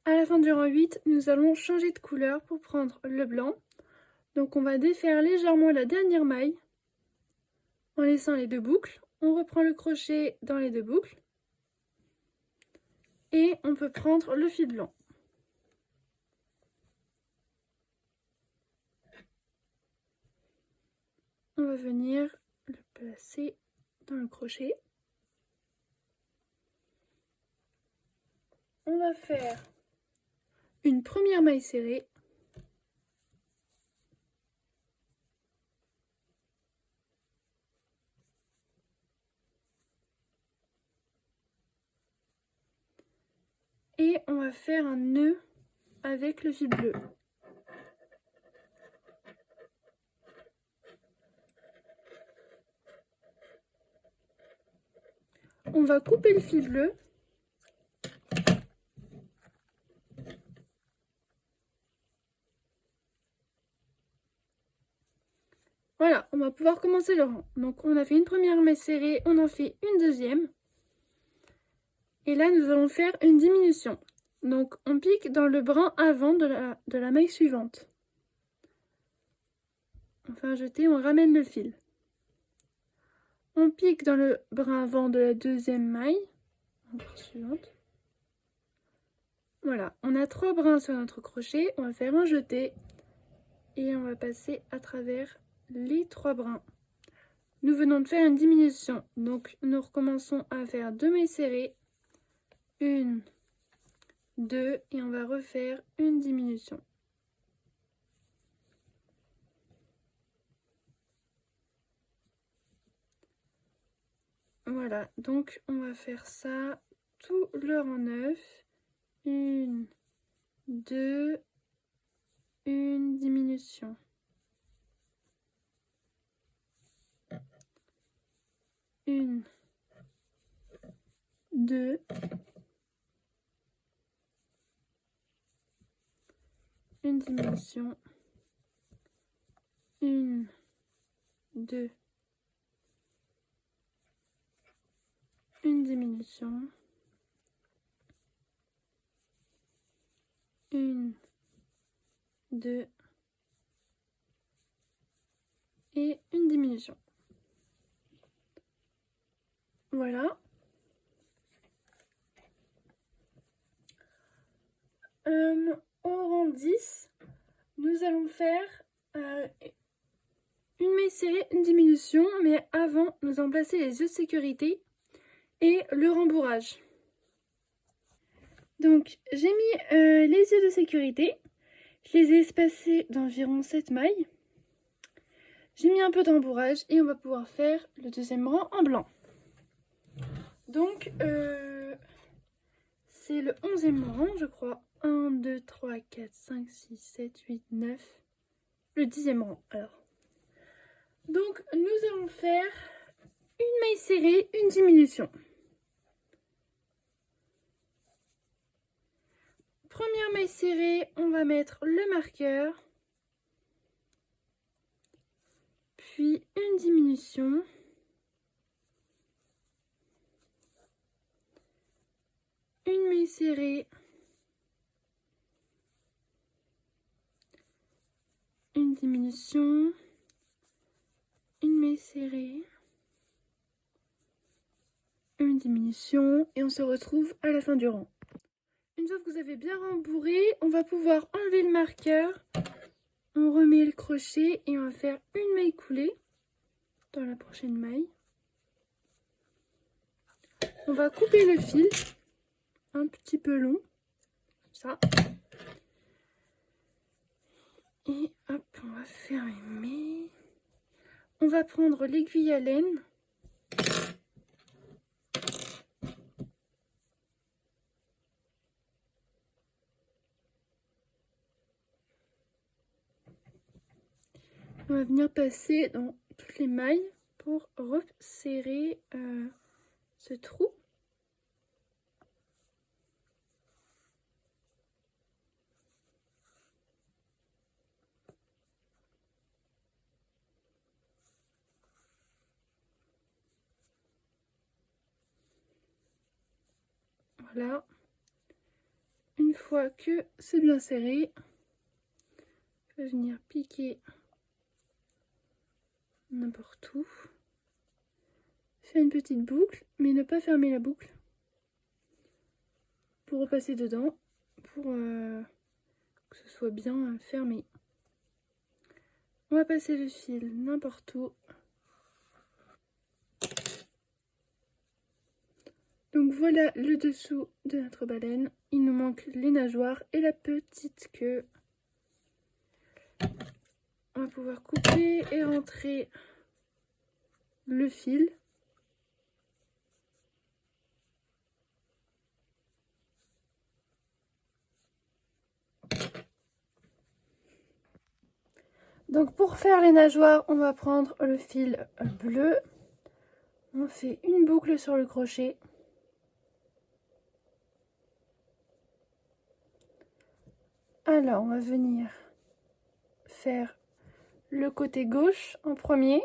À la fin du rang 8, nous allons changer de couleur pour prendre le blanc. Donc on va défaire légèrement la dernière maille en laissant les deux boucles. On reprend le crochet dans les deux boucles. Et on peut prendre le fil blanc. On va venir le placer dans le crochet. On va faire une première maille serrée. Et on va faire un nœud avec le fil bleu. On va couper le fil bleu. Voilà, on va pouvoir commencer le rang. Donc on a fait une première maille serrée, on en fait une deuxième. Et là, nous allons faire une diminution. Donc on pique dans le brin avant de la maille suivante. On fait un jeté, on ramène le fil. On pique dans le brin avant de la deuxième maille. Encore suivante. Voilà, on a 3 brins sur notre crochet. On va faire un jeté. Et on va passer à travers les 3 brins. Nous venons de faire une diminution. Donc nous recommençons à faire 2 mailles serrées. 1, 2 et on va refaire une diminution. Voilà, donc on va faire ça tout le rang 9. 1, 2, une diminution. Une, 2, une diminution. 1, 2, une diminution. 1, 2 et une diminution. Voilà. Au rang 10, nous allons faire une maille serrée, une diminution, mais avant, nous allons placer les œufs de sécurité et le rembourrage. Donc, j'ai mis les œufs de sécurité. Je les ai espacés d'environ 7 mailles. J'ai mis un peu d'embourrage et on va pouvoir faire le deuxième rang en blanc. Donc, c'est le 11e rang, je crois. 1, 2, 3, 4, 5, 6, 7, 8, 9. Le 10e rang, alors. Donc, nous allons faire une maille serrée, une diminution. Première maille serrée, on va mettre le marqueur. Puis une diminution. Une maille serrée. Une diminution. Une maille serrée. Une diminution. Et on se retrouve à la fin du rang. Une fois que vous avez bien rembourré, on va pouvoir enlever le marqueur. On remet le crochet et on va faire une maille coulée dans la prochaine maille. On va couper le fil, un petit peu long, comme ça. Et hop, on va fermer. On va prendre l'aiguille à laine. On va venir passer dans toutes les mailles pour resserrer ce trou. Voilà. Une fois que c'est bien serré, je vais venir piquer n'importe où. Faire une petite boucle, mais ne pas fermer la boucle. Pour repasser dedans, pour que ce soit bien fermé. On va passer le fil n'importe où. Donc voilà le dessous de notre baleine. Il nous manque les nageoires et la petite queue. On va pouvoir couper et rentrer le fil. Donc pour faire les nageoires, on va prendre le fil bleu. On fait une boucle sur le crochet. Alors on va venir faire le côté gauche en premier.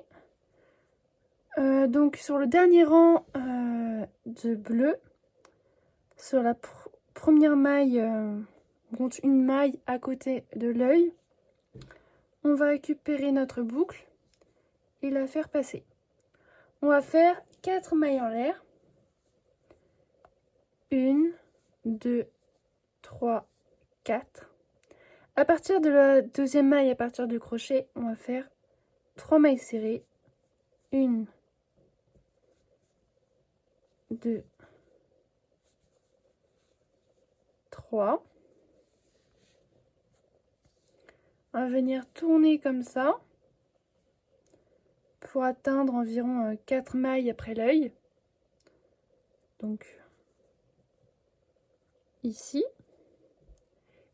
Donc sur le dernier rang de bleu, sur la première maille, on compte une maille à côté de l'œil. On va récupérer notre boucle et la faire passer. On va faire 4 mailles en l'air. 1, 2, 3, 4. À partir de la deuxième maille, à partir du crochet, on va faire 3 mailles serrées. 1, 2, 3. On va venir tourner comme ça pour atteindre environ 4 mailles après l'œil. Donc ici.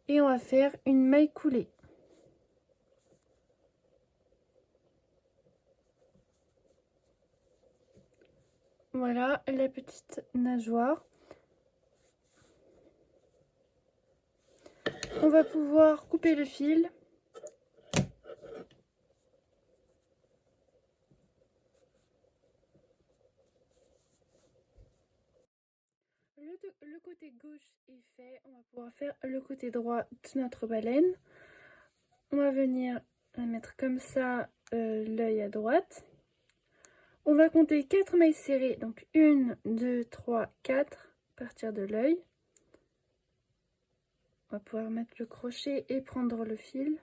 Et on va faire une maille coulée. Voilà la petite nageoire. On va pouvoir couper le fil. Le côté gauche est fait, on va pouvoir faire le côté droit de notre baleine. On va venir la mettre comme ça, l'œil à droite. On va compter 4 mailles serrées, donc 1, 2, 3, 4, à partir de l'œil. On va pouvoir mettre le crochet et prendre le fil.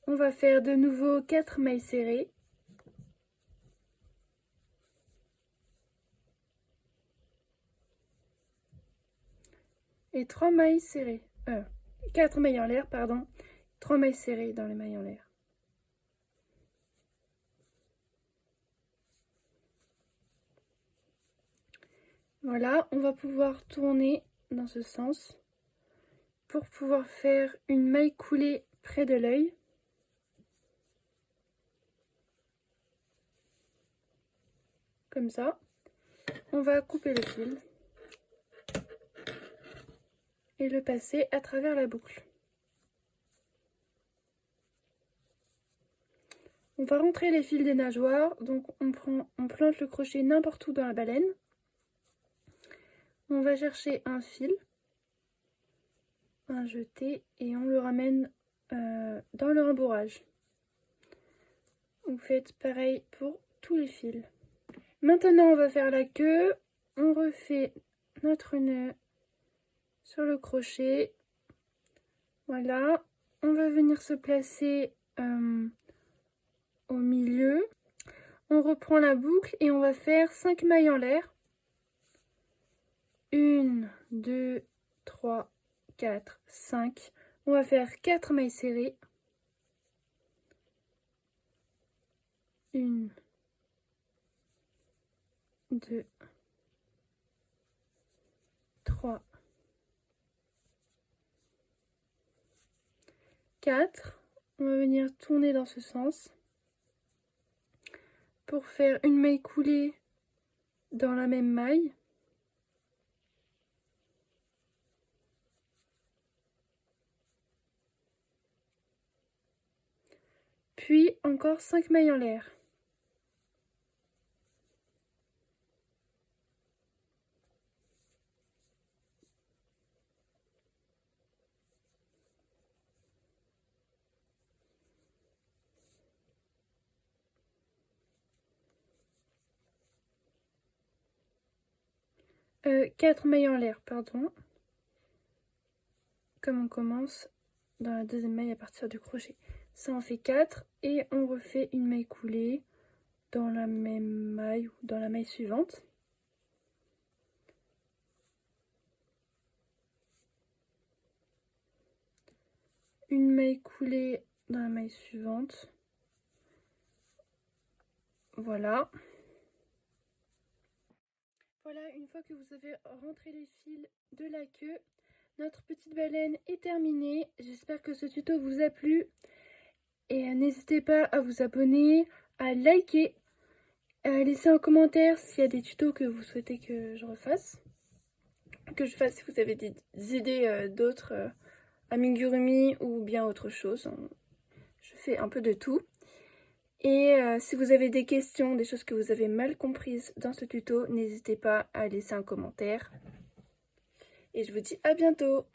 On va faire de nouveau 4 mailles serrées. Et 3 mailles serrées. 4 mailles en l'air, pardon. 3 mailles serrées dans les mailles en l'air. Voilà, on va pouvoir tourner dans ce sens pour pouvoir faire une maille coulée près de l'œil. Comme ça. On va couper le fil et le passer à travers la boucle. On va rentrer les fils des nageoires, donc on plante le crochet n'importe où dans la baleine. On va chercher un fil, un jeté, et on le ramène dans le rembourrage. Vous faites pareil pour tous les fils. Maintenant on va faire la queue. On refait notre nœud sur le crochet. Voilà, on va venir se placer au milieu. On reprend la boucle et on va faire 5 mailles en l'air. 1, 2, 3, 4, 5. On va faire 4 mailles serrées. 1, 2, 3, 4. On va venir tourner dans ce sens pour faire une maille coulée dans la même maille. Puis encore 5 mailles en l'air. 4 mailles en l'air, pardon. Comme on commence dans la deuxième maille à partir du crochet. Ça en fait 4 et on refait une maille coulée dans la même maille ou dans la maille suivante. Une maille coulée dans la maille suivante. Voilà. Voilà, une fois que vous avez rentré les fils de la queue, notre petite baleine est terminée. J'espère que ce tuto vous a plu. Et n'hésitez pas à vous abonner, à liker, à laisser un commentaire s'il y a des tutos que vous souhaitez que je refasse. Que je fasse si vous avez des idées d'autres amigurumi ou bien autre chose. Je fais un peu de tout. Et si vous avez des questions, des choses que vous avez mal comprises dans ce tuto, n'hésitez pas à laisser un commentaire. Et je vous dis à bientôt!